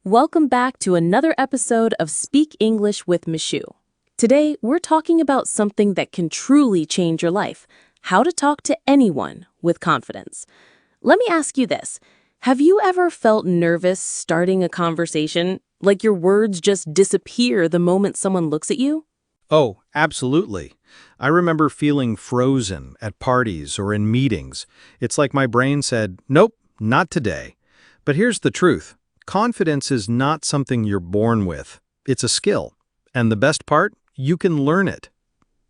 Welcome back to another episode of Speak English with Mishu. Today, we're talking about something that can truly change your life: how to talk to anyone with confidence. Let me ask you this. Have you ever felt nervous starting a conversation, like your words just disappear the moment someone looks at you? Oh, absolutely. I remember feeling frozen at parties or in meetings. It's like my brain said, nope, not today. But here's the truth. Confidence is not something you're born with. It's a skill. And the best part, you can learn it.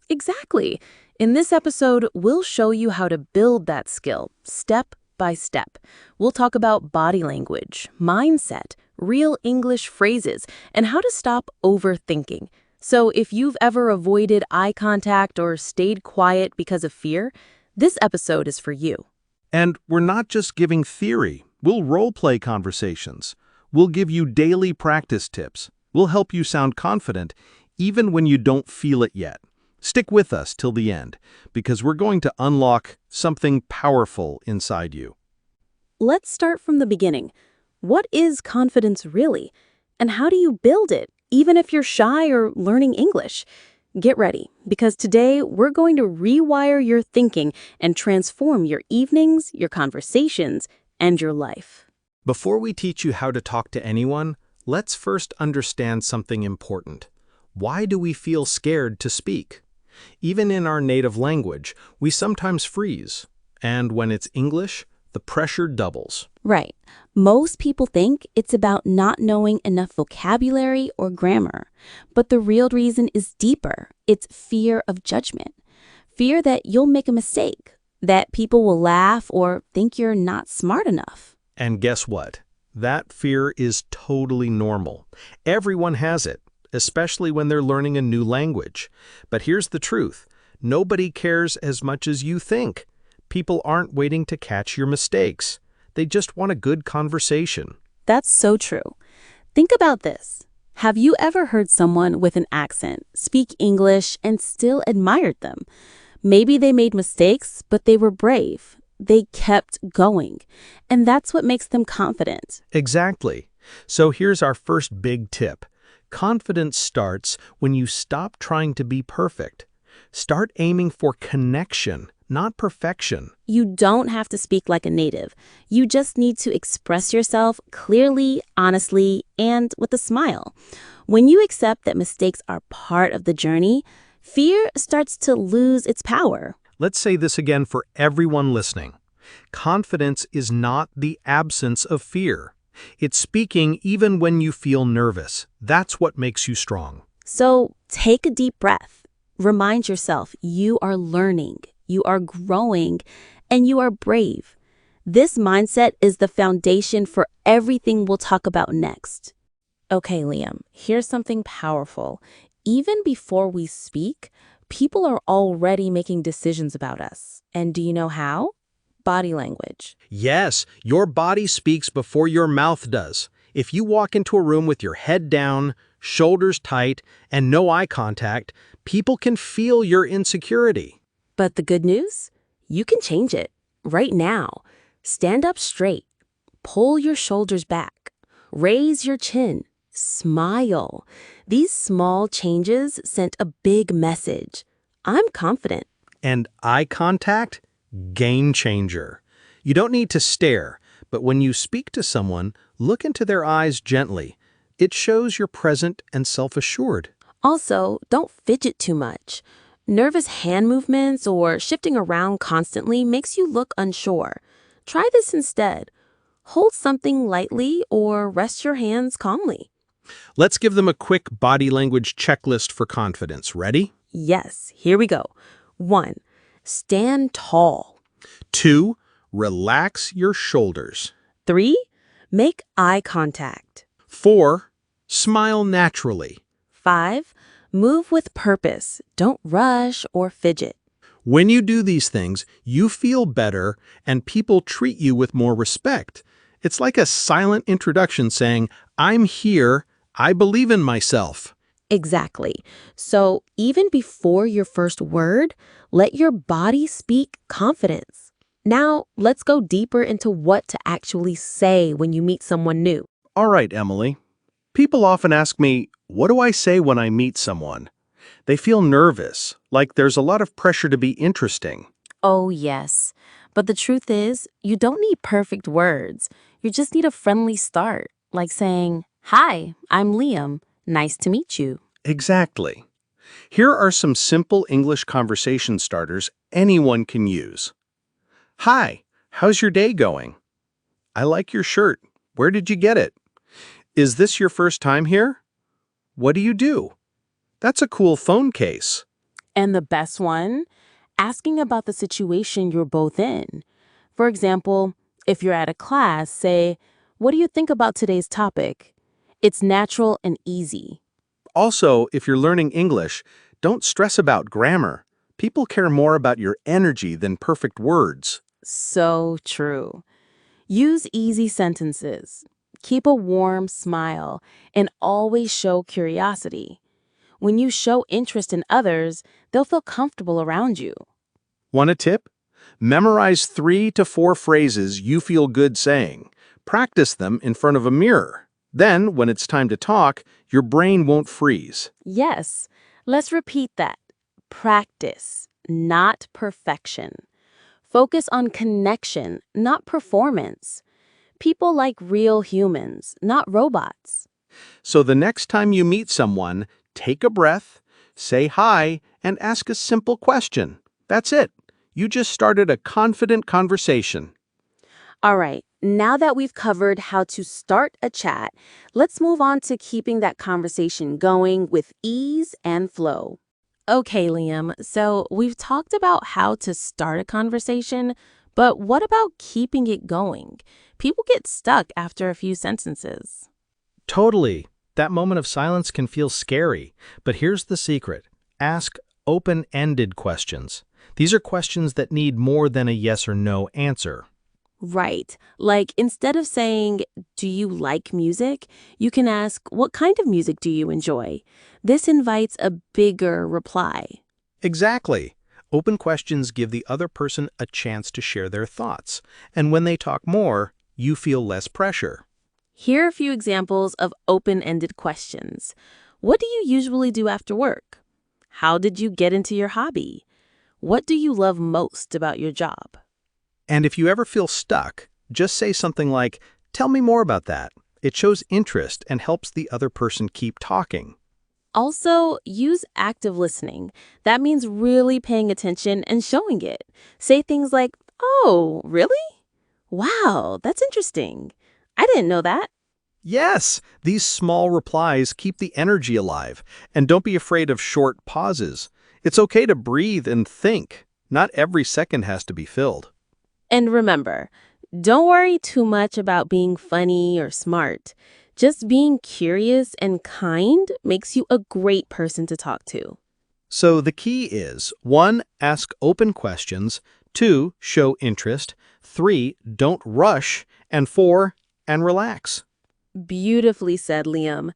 Exactly. In this episode, we'll show you how to build that skill, step by step. We'll talk about body language, mindset, real English phrases, and how to stop overthinking. So if you've ever avoided eye contact or stayed quiet because of fear, this episode is for you. And we're not just giving theory. We'll role-play conversations. We'll give you daily practice tips. We'll help you sound confident even when you don't feel it yet. Stick with us till the end, because we're going to unlock something powerful inside you. Let's start from the beginning. What is confidence really? And how do you build it, even if you're shy or learning English? Get ready, because today we're going to rewire your thinking and transform your evenings, your conversations, and your life. Before we teach you how to talk to anyone, let's first understand something important. Why do we feel scared to speak? Even in our native language, we sometimes freeze. And when it's English, the pressure doubles. Right. Most people think it's about not knowing enough vocabulary or grammar. But the real reason is deeper. It's fear of judgment. Fear that you'll make a mistake, that people will laugh or think you're not smart enough. And guess what? That fear is totally normal. Everyone has it, especially when they're learning a new language. But here's the truth. Nobody cares as much as you think. People aren't waiting to catch your mistakes. They just want a good conversation. That's so true. Think about this. Have you ever heard someone with an accent speak English and still admired them? Maybe they made mistakes, but they were brave. They kept going. And that's what makes them confident. Exactly. So here's our first big tip. Confidence starts when you stop trying to be perfect. Start aiming for connection, not perfection. You don't have to speak like a native. You just need to express yourself clearly, honestly, and with a smile. When you accept that mistakes are part of the journey, fear starts to lose its power. Let's say this again for everyone listening. Confidence is not the absence of fear. It's speaking even when you feel nervous. That's what makes you strong. So take a deep breath. Remind yourself you are learning, you are growing, and you are brave. This mindset is the foundation for everything we'll talk about next. Okay, Liam, here's something powerful. Even before we speak, people are already making decisions about us. And do you know how? Body language. Yes, your body speaks before your mouth does. If you walk into a room with your head down, shoulders tight, and no eye contact, people can feel your insecurity. But the good news? You can change it right now. Stand up straight. Pull your shoulders back. Raise your chin. Smile. These small changes sent a big message. I'm confident. And eye contact? Game changer. You don't need to stare, but when you speak to someone, look into their eyes gently. It shows you're present and self-assured. Also, don't fidget too much. Nervous hand movements or shifting around constantly makes you look unsure. Try this instead. Hold something lightly or rest your hands calmly. Let's give them a quick body language checklist for confidence. Ready? Yes, here we go. 1. Stand tall. 2. Relax your shoulders. 3. Make eye contact. 4. Smile naturally. 5. Move with purpose. Don't rush or fidget. When you do these things, you feel better and people treat you with more respect. It's like a silent introduction saying, I'm here, I believe in myself. Exactly. So even before your first word, let your body speak confidence. Now, let's go deeper into what to actually say when you meet someone new. All right, Emily, People often ask me, what do I say when I meet someone? They feel nervous, like there's a lot of pressure to be interesting. Oh, yes. But the truth is, you don't need perfect words. You just need a friendly start, like saying, "Hi, I'm Liam. Nice to meet you." Exactly. Here are some simple English conversation starters anyone can use. Hi, how's your day going? I like your shirt. Where did you get it? Is this your first time here? What do you do? That's a cool phone case. And the best one? Asking about the situation you're both in. For example, if you're at a class, say, "What do you think about today's topic?" It's natural and easy. Also, if you're learning English, don't stress about grammar. People care more about your energy than perfect words. So true. Use easy sentences. Keep a warm smile and always show curiosity. When you show interest in others, they'll feel comfortable around you. Want a tip? Memorize 3 to 4 phrases you feel good saying. Practice them in front of a mirror. Then, when it's time to talk, your brain won't freeze. Yes, let's repeat that. Practice, not perfection. Focus on connection, not performance. People like real humans, not robots. So the next time you meet someone, take a breath, say hi, and ask a simple question. That's it. You just started a confident conversation. All right, now that we've covered how to start a chat, let's move on to keeping that conversation going with ease and flow. Okay, Liam, so we've talked about how to start a conversation, but what about keeping it going? People get stuck after a few sentences. Totally. That moment of silence can feel scary, but here's the secret. Ask open-ended questions. These are questions that need more than a yes or no answer. Right. Like instead of saying, "Do you like music?" you can ask, "What kind of music do you enjoy?" This invites a bigger reply. Exactly. Open questions give the other person a chance to share their thoughts, and when they talk more, you feel less pressure. Here are a few examples of open-ended questions. What do you usually do after work? How did you get into your hobby? What do you love most about your job? And if you ever feel stuck, just say something like, "Tell me more about that." It shows interest and helps the other person keep talking. Also, use active listening. That means really paying attention and showing it. Say things like, "Oh, really? Wow, that's interesting. I didn't know that." Yes, these small replies keep the energy alive, and don't be afraid of short pauses. It's okay to breathe and think. Not every second has to be filled. And remember, don't worry too much about being funny or smart. Just being curious and kind makes you a great person to talk to. So the key is 1. Ask open questions, 2. Show interest, 3. Don't rush, and 4. And relax. Beautifully said, Liam.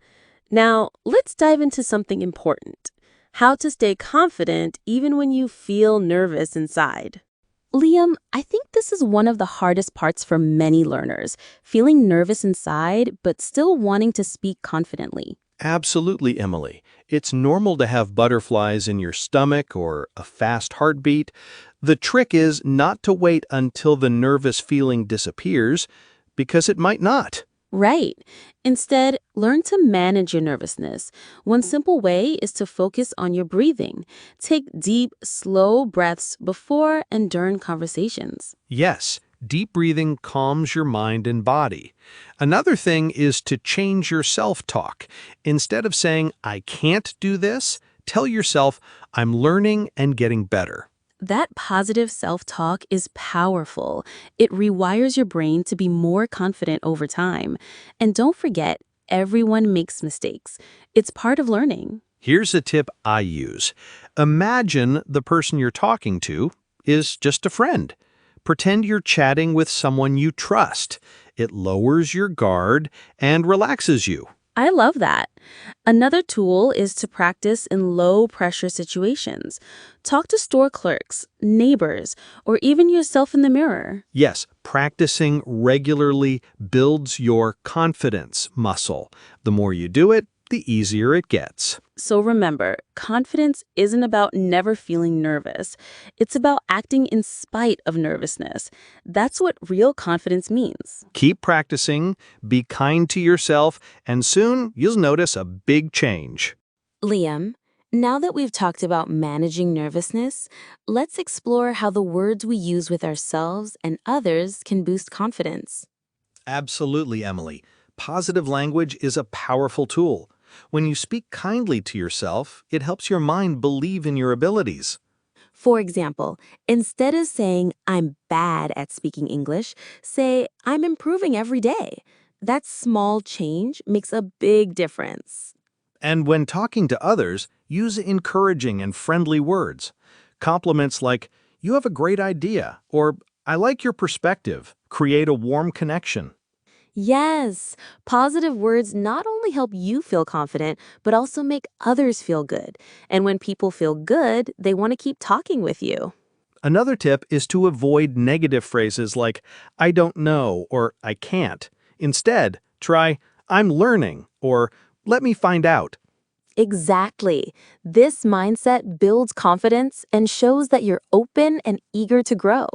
Now, let's dive into something important. How to stay confident even when you feel nervous inside. Liam, I think this is one of the hardest parts for many learners, feeling nervous inside but still wanting to speak confidently. Absolutely, Emily. It's normal to have butterflies in your stomach or a fast heartbeat. The trick is not to wait until the nervous feeling disappears, because it might not. Right. Instead, learn to manage your nervousness. One simple way is to focus on your breathing. Take deep, slow breaths before and during conversations. Yes, deep breathing calms your mind and body. Another thing is to change your self-talk. Instead of saying, "I can't do this," tell yourself, "I'm learning and getting better." That positive self-talk is powerful. It rewires your brain to be more confident over time. And don't forget, everyone makes mistakes. It's part of learning. Here's a tip I use. Imagine the person you're talking to is just a friend. Pretend you're chatting with someone you trust. It lowers your guard and relaxes you. I love that. Another tool is to practice in low pressure situations. Talk to store clerks, neighbors, or even yourself in the mirror. Yes, practicing regularly builds your confidence muscle. The more you do it, the easier it gets. So remember, confidence isn't about never feeling nervous. It's about acting in spite of nervousness. That's what real confidence means. Keep practicing, be kind to yourself, and soon you'll notice a big change. Liam, now that we've talked about managing nervousness, let's explore how the words we use with ourselves and others can boost confidence. Absolutely, Emily. Positive language is a powerful tool. When you speak kindly to yourself, it helps your mind believe in your abilities. For example, instead of saying, I'm bad at speaking English, say, I'm improving every day. That small change makes a big difference. And when talking to others, use encouraging and friendly words. Compliments like, you have a great idea, or I like your perspective, create a warm connection. Yes, positive words not only help you feel confident, but also make others feel good. And when people feel good, they want to keep talking with you. Another tip is to avoid negative phrases like, I don't know, or I can't. Instead, try, I'm learning, or let me find out. Exactly. This mindset builds confidence and shows that you're open and eager to grow.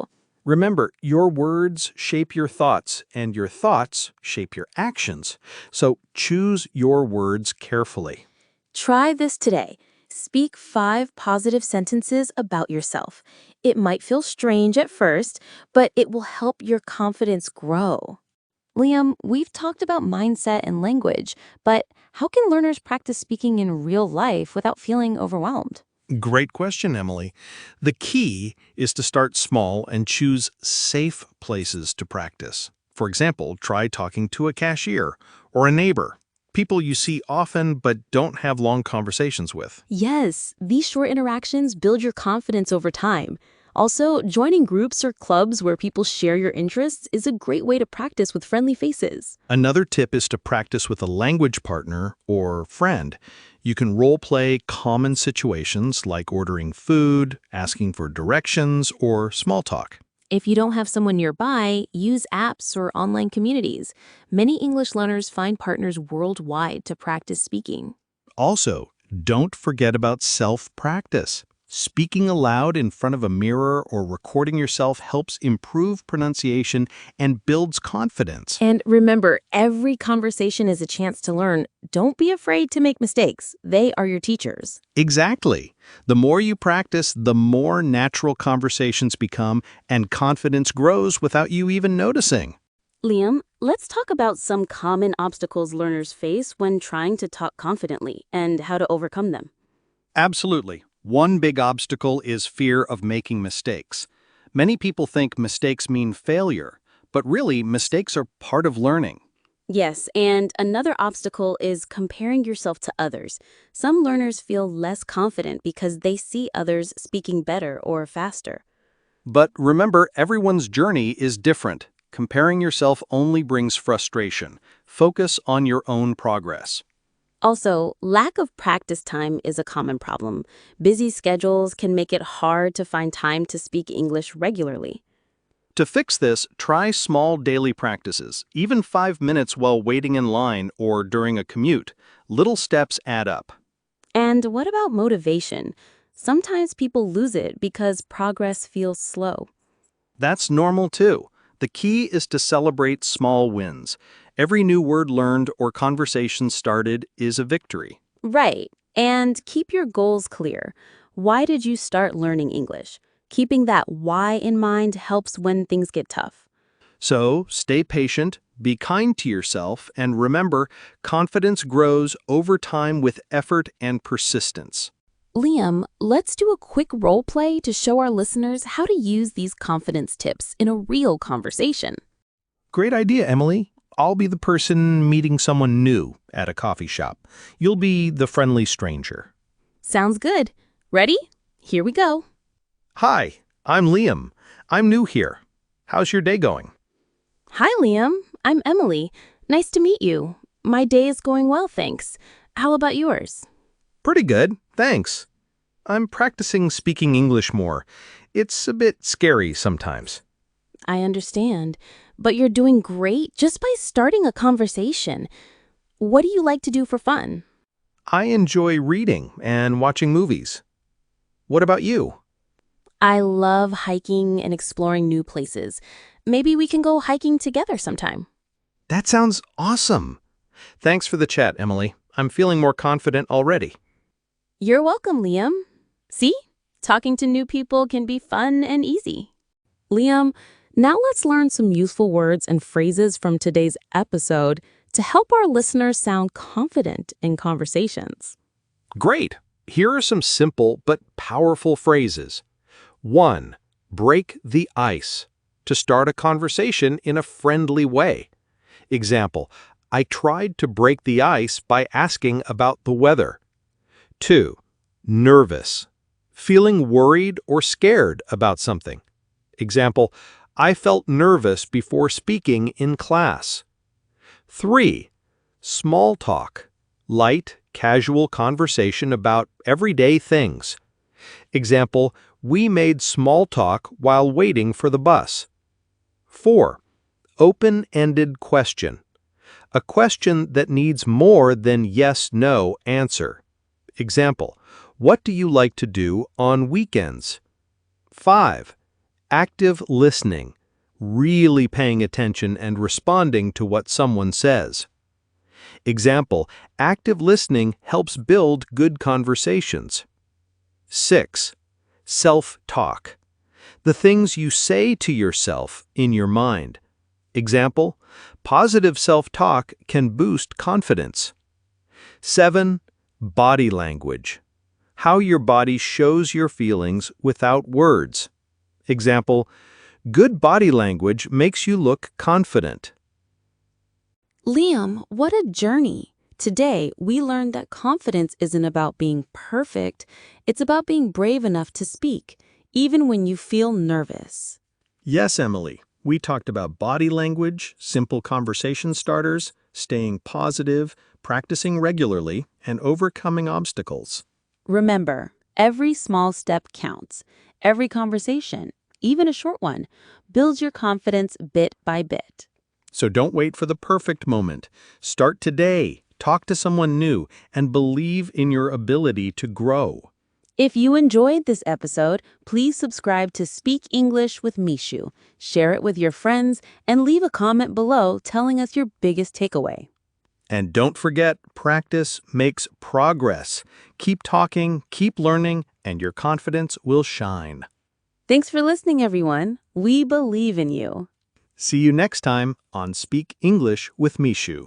Remember, your words shape your thoughts, and your thoughts shape your actions. So choose your words carefully. Try this today. Speak 5 positive sentences about yourself. It might feel strange at first, but it will help your confidence grow. Liam, we've talked about mindset and language, but how can learners practice speaking in real life without feeling overwhelmed? Great question, Emily. The key is to start small and choose safe places to practice. For example, try talking to a cashier or a neighbor, people you see often but don't have long conversations with. Yes, these short interactions build your confidence over time. Also, joining groups or clubs where people share your interests is a great way to practice with friendly faces. Another tip is to practice with a language partner or friend. You can role play common situations like ordering food, asking for directions, or small talk. If you don't have someone nearby, use apps or online communities. Many English learners find partners worldwide to practice speaking. Also, don't forget about self-practice. Speaking aloud in front of a mirror or recording yourself helps improve pronunciation and builds confidence. And remember, every conversation is a chance to learn. Don't be afraid to make mistakes. They are your teachers. Exactly. The more you practice, the more natural conversations become and confidence grows without you even noticing. Liam, let's talk about some common obstacles learners face when trying to talk confidently and how to overcome them. Absolutely. One big obstacle is fear of making mistakes. Many people think mistakes mean failure, but really, mistakes are part of learning. Yes, and another obstacle is comparing yourself to others. Some learners feel less confident because they see others speaking better or faster. But remember, everyone's journey is different. Comparing yourself only brings frustration. Focus on your own progress. Also, lack of practice time is a common problem. Busy schedules can make it hard to find time to speak English regularly. To fix this, try small daily practices, even 5 minutes while waiting in line or during a commute. Little steps add up. And what about motivation? Sometimes people lose it because progress feels slow. That's normal too. The key is to celebrate small wins. Every new word learned or conversation started is a victory. Right. And keep your goals clear. Why did you start learning English? Keeping that why in mind helps when things get tough. So, stay patient, be kind to yourself, and remember, confidence grows over time with effort and persistence. Liam, let's do a quick role play to show our listeners how to use these confidence tips in a real conversation. Great idea, Emily. I'll be the person meeting someone new at a coffee shop. You'll be the friendly stranger. Sounds good. Ready? Here we go. Hi, I'm Liam. I'm new here. How's your day going? Hi, Liam. I'm Emily. Nice to meet you. My day is going well, thanks. How about yours? Pretty good, thanks. I'm practicing speaking English more. It's a bit scary sometimes. I understand, but you're doing great just by starting a conversation. What do you like to do for fun? I enjoy reading and watching movies. What about you? I love hiking and exploring new places. Maybe we can go hiking together sometime. That sounds awesome. Thanks for the chat, Emily. I'm feeling more confident already. You're welcome, Liam. See? Talking to new people can be fun and easy. Liam, now let's learn some useful words and phrases from today's episode to help our listeners sound confident in conversations. Great. Here are some simple but powerful phrases. 1. Break the ice. To start a conversation in a friendly way. Example, I tried to break the ice by asking about the weather. 2. Nervous. Feeling worried or scared about something. Example, I felt nervous before speaking in class. 3. Small talk. Light, casual conversation about everyday things. Example, we made small talk while waiting for the bus. 4. Open-ended question. A question that needs more than yes-no answer. Example, what do you like to do on weekends? 5. Active listening. Really paying attention and responding to what someone says. Example, active listening helps build good conversations. 6. Self-talk. The things you say to yourself in your mind. Example, positive self-talk can boost confidence. 7. Body language. How your body shows your feelings without words. Example, good body language makes you look confident. Liam, what a journey. Today, we learned that confidence isn't about being perfect. It's about being brave enough to speak, even when you feel nervous. Yes, Emily. We talked about body language, simple conversation starters, staying positive, practicing regularly, and overcoming obstacles. Remember, every small step counts. Every conversation, even a short one, builds your confidence bit by bit. So don't wait for the perfect moment. Start today, talk to someone new, and believe in your ability to grow. If you enjoyed this episode, please subscribe to Speak English with Mishu, share it with your friends, and leave a comment below telling us your biggest takeaway. And don't forget, practice makes progress. Keep talking, keep learning, and your confidence will shine. Thanks for listening, everyone. We believe in you. See you next time on Speak English with Mishu.